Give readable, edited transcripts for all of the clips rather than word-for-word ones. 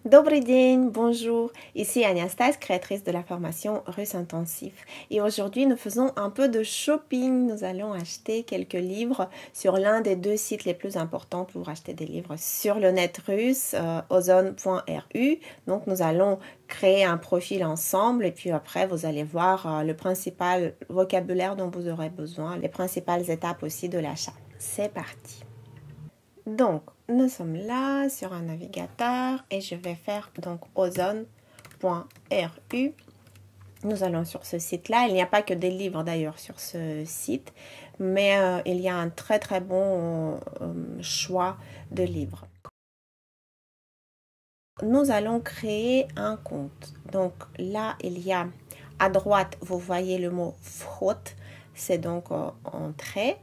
Добрый день, bonjour. Ici Agnastase, créatrice de la formation Russe Intensif. Et aujourd'hui, nous faisons un peu de shopping. Nous allons acheter quelques livres sur l'un des deux sites les plus importants pour acheter des livres sur le net russe, ozon.ru. Donc, nous allons créer un profil ensemble et puis après, vous allez voir le principal vocabulaire dont vous aurez besoin, les principales étapes aussi de l'achat. C'est parti. Donc, nous sommes là sur un navigateur et je vais faire donc ozon.ru. Nous allons sur ce site-là. Il n'y a pas que des livres d'ailleurs sur ce site, mais il y a un très très bon choix de livres. Nous allons créer un compte. Donc là, il y a à droite, vous voyez le mot «Вход», c'est donc entrée.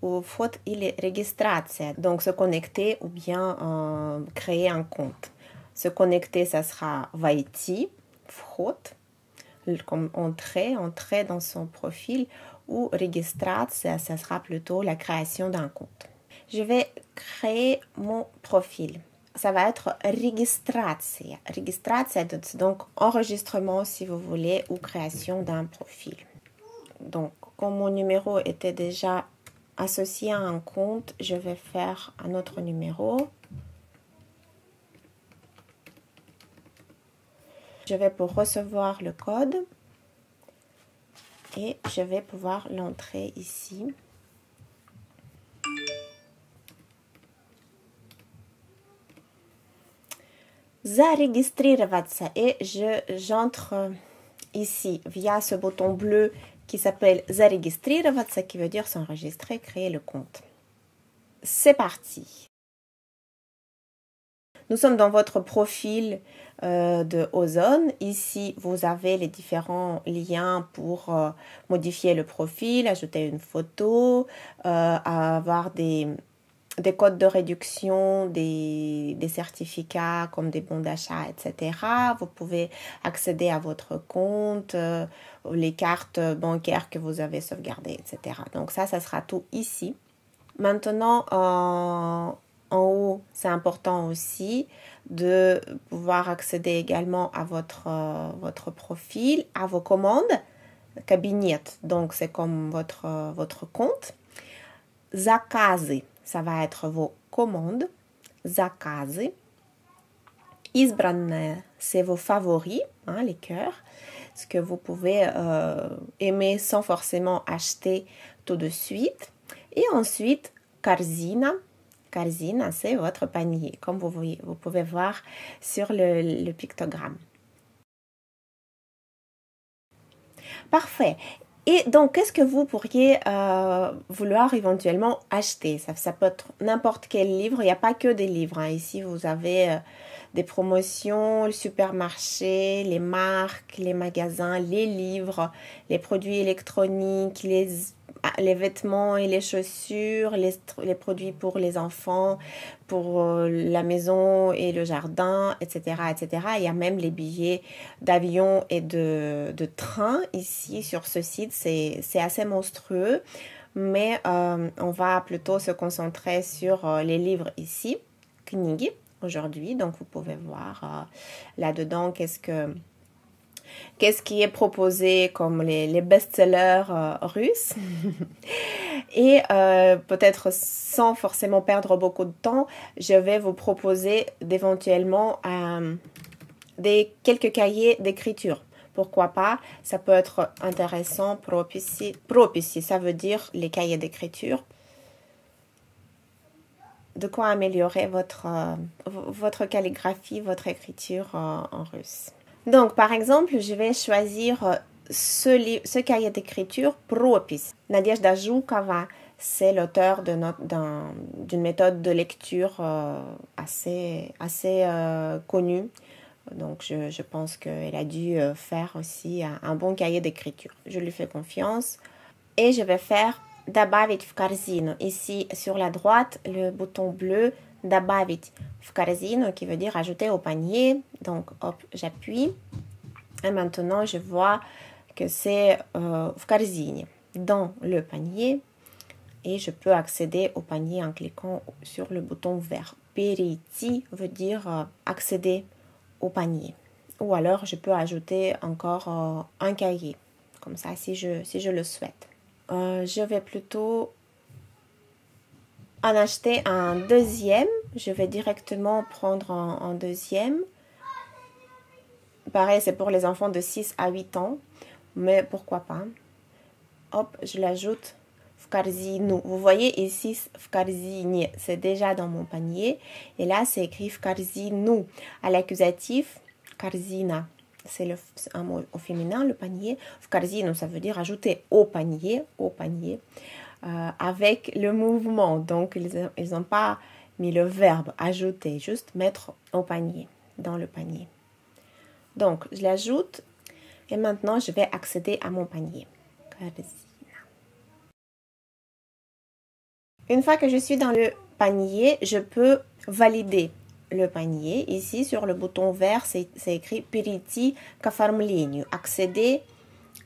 Ou faute, il est registration, donc se connecter ou bien créer un compte. Se connecter, ça sera войти, вход, comme entrer dans son profil, ou registration, ça sera plutôt la création d'un compte. Je vais créer mon profil. Ça va être registration. Registration, donc enregistrement si vous voulez, ou création d'un profil. Donc, comme mon numéro était déjà associé à un compte, je vais faire un autre numéro. Je vais pour recevoir le code et je vais pouvoir l'entrer ici. Зарегистрироваться et j'entre ici via ce bouton bleu qui s'appelle Зарегистрироваться, qui veut dire s'enregistrer, créer le compte. C'est parti. Nous sommes dans votre profil de Ozon. Ici, vous avez les différents liens pour modifier le profil, ajouter une photo, avoir des codes de réduction, des certificats comme des bons d'achat, etc. Vous pouvez accéder à votre compte, les cartes bancaires que vous avez sauvegardées, etc. Donc ça sera tout ici. Maintenant, en haut, c'est important aussi de pouvoir accéder également à votre profil, à vos commandes, cabinet, donc c'est comme votre compte. Заказы, ça va être vos commandes. Заказы. Избранное, c'est vos favoris, hein, les cœurs, ce que vous pouvez aimer sans forcément acheter tout de suite. Et ensuite, корзина. Корзина, c'est votre panier, comme vous pouvez voir sur le pictogramme. Parfait. Et donc, qu'est-ce que vous pourriez vouloir éventuellement acheter? Ça peut être n'importe quel livre, il n'y a pas que des livres. Hein. Ici, vous avez des promotions, le supermarché, les marques, les magasins, les livres, les produits électroniques, les vêtements et les chaussures, les produits pour les enfants, pour la maison et le jardin, etc., etc. Il y a même les billets d'avion et de train ici sur ce site. C'est assez monstrueux, mais on va plutôt se concentrer sur les livres ici, книги, aujourd'hui. Donc, vous pouvez voir là-dedans qu'est-ce qui est proposé comme les best-sellers russes. Et peut-être sans forcément perdre beaucoup de temps, je vais vous proposer d'éventuellement quelques cahiers d'écriture. Pourquoi pas? Ça peut être intéressant. Прописи, ça veut dire les cahiers d'écriture. De quoi améliorer votre calligraphie, votre écriture en russe. Donc, par exemple, je vais choisir ce cahier d'écriture, Пропись. Nadezhda Zhukova, c'est l'auteur d'une méthode de lecture assez connue. Donc, je pense qu'elle a dû faire aussi un bon cahier d'écriture. Je lui fais confiance. Et je vais faire Добавить в корзину. Ici, sur la droite, le bouton bleu Добавить в корзину, qui veut dire ajouter au panier. Donc, hop, j'appuie. Et maintenant, je vois que c'est в корзине, dans le panier. Et je peux accéder au panier en cliquant sur le bouton vert. Перейти veut dire accéder au panier. Ou alors, je peux ajouter encore un cahier, comme ça, si je le souhaite. Je vais plutôt en acheter un deuxième. Je vais directement prendre un deuxième. Pareil, c'est pour les enfants de 6 à 8 ans, mais pourquoi pas. Hop, je l'ajoute. Вкорзину. Vous voyez ici, вкорзине, c'est déjà dans mon panier. Et là, c'est écrit вкорзину. À l'accusatif, корзина. C'est un mot au féminin, le panier. Вкорзину, ça veut dire ajouter au panier, avec le mouvement. Donc, ils n'ont pas mis le verbe ajouter, juste mettre au panier, dans le panier. Donc, je l'ajoute et maintenant, je vais accéder à mon panier. Une fois que je suis dans le panier, je peux valider le panier. Ici, sur le bouton vert, c'est écrit Перейти к оформлению, accéder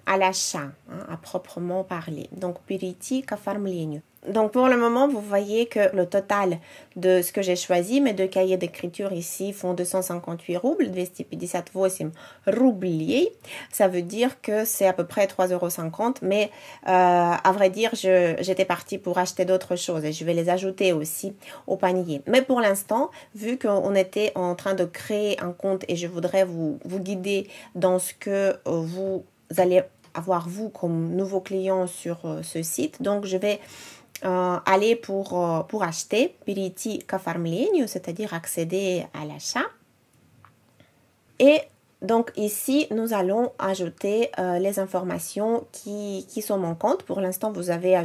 à l'achat, à proprement parler. Donc, Перейти к оформлению. Donc, pour le moment, vous voyez que le total de ce que j'ai choisi, mes deux cahiers d'écriture ici font 258 roubles, 258 рублей. Ça veut dire que c'est à peu près 3,50 €, mais à vrai dire, j'étais partie pour acheter d'autres choses et je vais les ajouter aussi au panier. Mais pour l'instant, vu qu'on était en train de créer un compte et je voudrais vous guider dans ce que vous allez avoir vous comme nouveau client sur ce site, donc je vais aller pour acheter, перейти к оформлению, c'est-à-dire accéder à l'achat. Et donc ici, nous allons ajouter les informations qui sont manquantes. Pour l'instant, vous avez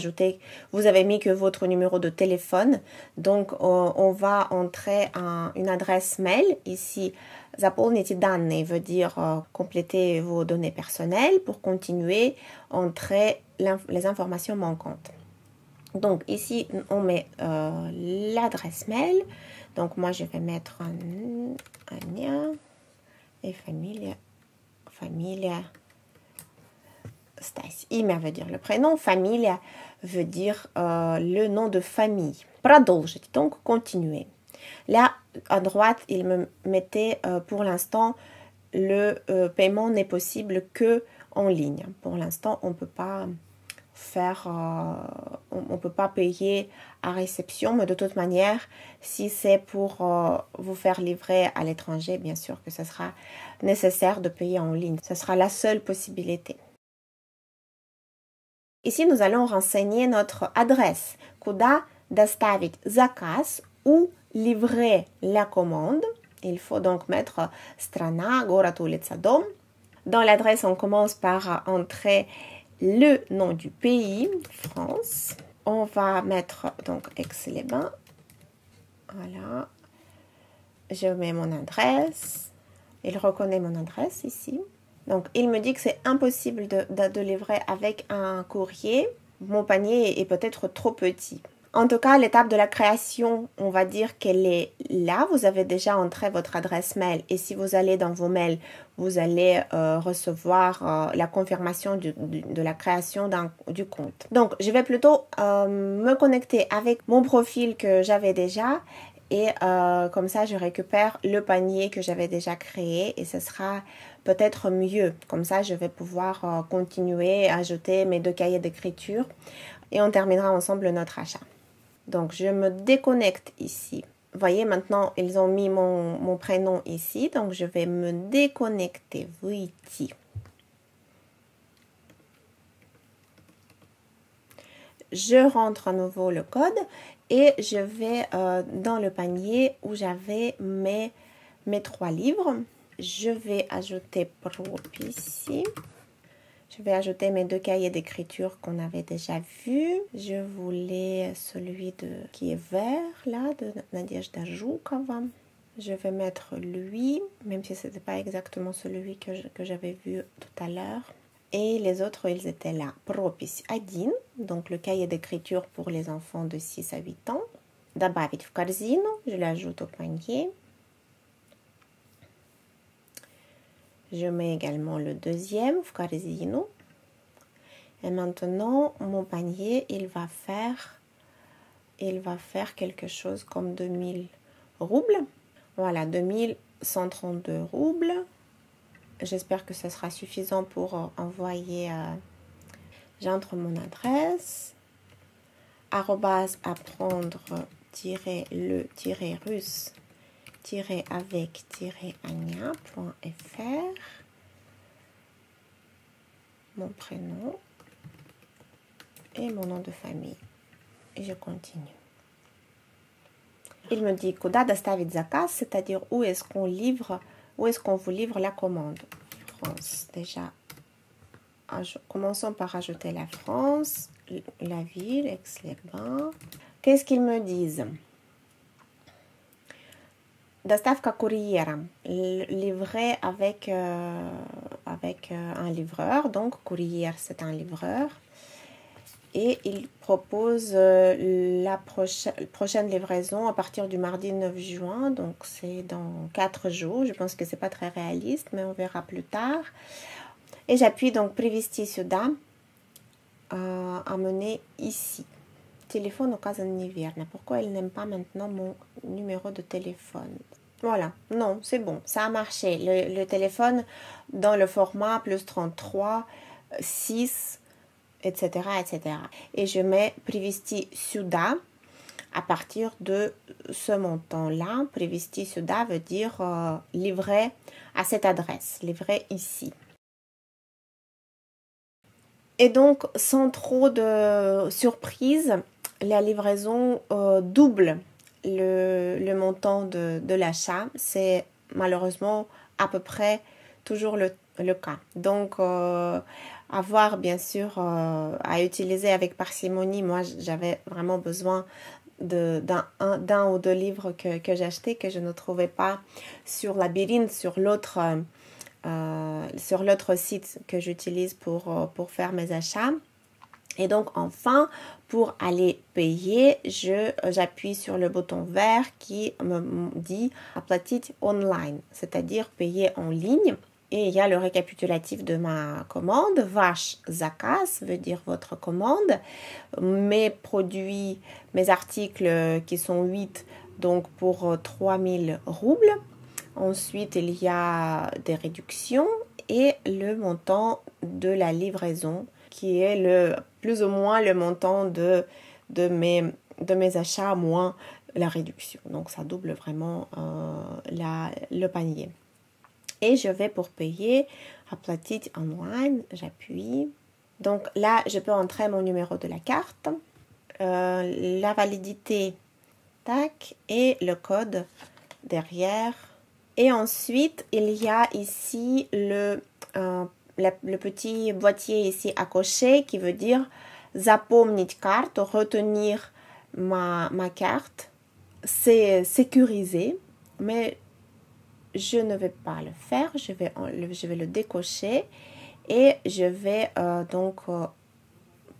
mis que votre numéro de téléphone. Donc, on va entrer une adresse mail. Ici, заполните данные veut dire compléter vos données personnelles. Pour continuer, entrer les informations manquantes. Donc ici, on met l'adresse mail. Donc moi, je vais mettre Ania et familia Stasi. Имя veut dire le prénom, familia veut dire le nom de famille. Продолжить, donc continuer. Là, à droite, il me mettait pour l'instant, le paiement n'est possible que en ligne. Pour l'instant, on peut pas on peut pas payer à réception, mais de toute manière, si c'est pour vous faire livrer à l'étranger, bien sûr que ce sera nécessaire de payer en ligne. Ce sera la seule possibilité. Ici, nous allons renseigner notre adresse. Куда доставить заказ, ou livrer la commande. Il faut donc mettre страна, город, улица, дом. Dans l'adresse, on commence par entrer le nom du pays, France. On va mettre donc Aix-les-Bains. Voilà. Je mets mon adresse. Il reconnaît mon adresse ici. Donc, il me dit que c'est impossible de livrer avec un courrier. Mon panier est peut-être trop petit. En tout cas, l'étape de la création, on va dire qu'elle est là. Vous avez déjà entré votre adresse mail et si vous allez dans vos mails, vous allez recevoir la confirmation de la création du compte. Donc, je vais plutôt me connecter avec mon profil que j'avais déjà et comme ça, je récupère le panier que j'avais déjà créé et ce sera peut-être mieux. Comme ça, je vais pouvoir continuer à ajouter mes deux cahiers d'écriture et on terminera ensemble notre achat. Donc, je me déconnecte ici. Vous voyez, maintenant, ils ont mis mon prénom ici. Donc, je vais me déconnecter. Выйти. Je rentre à nouveau le code et je vais dans le panier où j'avais mes 3 livres. Je vais ajouter ici. Je vais ajouter mes 2 cahiers d'écriture qu'on avait déjà vus. Je voulais celui qui est vert, là, de Nadejda Zhukova. Je vais mettre lui, même si ce n'était pas exactement celui que j'avais vu tout à l'heure. Et les autres, ils étaient là. Пропись 1, donc le cahier d'écriture pour les enfants de 6 à 8 ans. Добавить в корзину, je l'ajoute au panier. Je mets également le deuxième, в корзину. Et maintenant, mon panier, il va faire quelque chose comme 2000 roubles. Voilà, 2000 132 roubles. J'espère que ce sera suffisant pour envoyer. J'entre mon adresse. @apprendre-le-russe-avec-ania.fr. Mon prénom et mon nom de famille. Et je continue. Il me dit Kuda dostavit zakaz, c'est-à-dire où est-ce qu'on vous livre la commande. France, déjà. Commençons par ajouter la France, la ville, Aix-les-Bains. Qu'est-ce qu'ils me disent? Доставка курьером, livré avec un livreur. Donc, courrier, c'est un livreur. Et il propose la prochaine livraison à partir du mardi 9 juin. Donc, c'est dans 4 jours. Je pense que ce n'est pas très réaliste, mais on verra plus tard. Et j'appuie donc Привезти сюда, amener ici. Téléphone указан неверно. Pourquoi il n'aime pas maintenant mon numéro de téléphone? Voilà, non, c'est bon, ça a marché. Le téléphone dans le format +33, 6, etc., etc. Et je mets Привезти сюда à partir de ce montant-là. Привезти сюда veut dire livrer à cette adresse, livrer ici. Et donc, sans trop de surprise, la livraison double le montant de l'achat. C'est malheureusement à peu près toujours le cas. Donc, avoir bien sûr à utiliser avec parcimonie. Moi, j'avais vraiment besoin d'un ou deux livres que j'achetais, que je ne trouvais pas sur Labyrinthe, sur l'autre site que j'utilise pour faire mes achats. Et donc enfin, pour aller payer, j'appuie sur le bouton vert qui me dit оплатить online, c'est-à-dire payer en ligne. Et il y a le récapitulatif de ma commande. Ваш заказ veut dire votre commande. Mes produits, mes articles qui sont 8, donc pour 3000 roubles. Ensuite, il y a des réductions et le montant de la livraison qui est plus ou moins le montant de mes achats moins la réduction. Donc, ça double vraiment le panier. Et je vais pour payer, оплатить online, j'appuie. Donc là, je peux entrer mon numéro de la carte, la validité, tac, et le code derrière. Et ensuite, il y a ici le petit boîtier ici à cocher qui veut dire запомнить карту, retenir ma carte. C'est sécurisé, mais je ne vais pas le faire. Je vais le décocher et je vais donc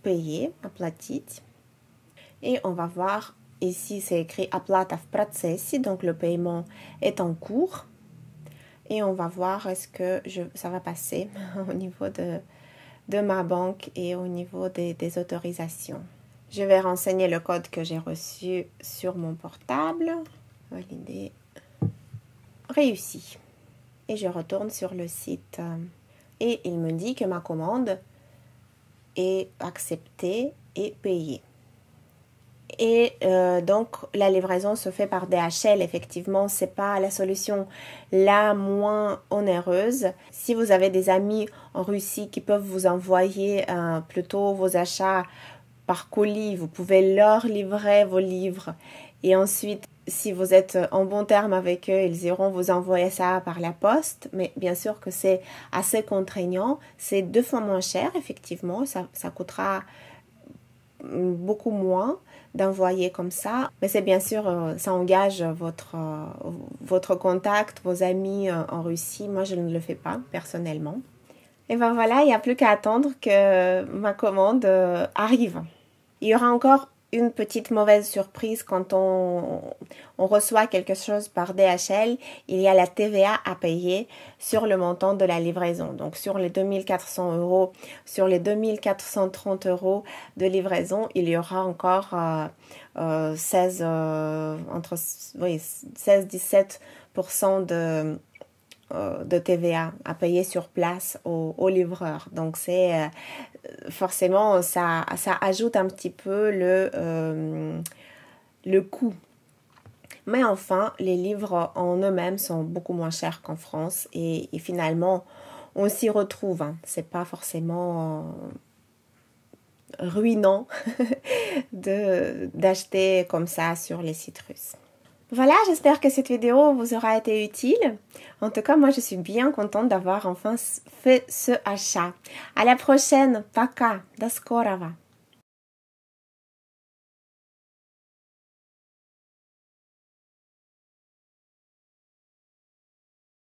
payer, оплатить. Et on va voir ici, c'est écrit оплата в процессе, donc le paiement est en cours. Et on va voir est-ce que ça va passer au niveau de ma banque et au niveau des autorisations. Je vais renseigner le code que j'ai reçu sur mon portable. Valider. Réussi. Et je retourne sur le site. Et il me dit que ma commande est acceptée et payée. Et donc, la livraison se fait par DHL. Effectivement, ce n'est pas la solution la moins onéreuse. Si vous avez des amis en Russie qui peuvent vous envoyer plutôt vos achats par colis, vous pouvez leur livrer vos livres. Et ensuite, si vous êtes en bon terme avec eux, ils iront vous envoyer ça par la poste. Mais bien sûr que c'est assez contraignant. C'est 2 fois moins cher, effectivement. Ça coûtera beaucoup moins d'envoyer comme ça, mais c'est bien sûr, ça engage votre contact, vos amis en Russie. Moi, je ne le fais pas personnellement. Et ben voilà, il n'y a plus qu'à attendre que ma commande arrive. Il y aura encore une petite mauvaise surprise quand on reçoit quelque chose par DHL. Il y a la TVA à payer sur le montant de la livraison. Donc sur les 2400 €, sur les 2430 € de livraison, il y aura encore 16-17 5% de TVA à payer sur place au livreur. Donc c'est forcément ça ajoute un petit peu le coût. Mais enfin, les livres en eux-mêmes sont beaucoup moins chers qu'en France et finalement, on s'y retrouve. Hein. C'est pas forcément ruinant d'acheter comme ça sur les sites russes. Voilà, j'espère que cette vidéo vous aura été utile. En tout cas, moi, je suis bien contente d'avoir enfin fait ce achat. À la prochaine. Пока. До скорого.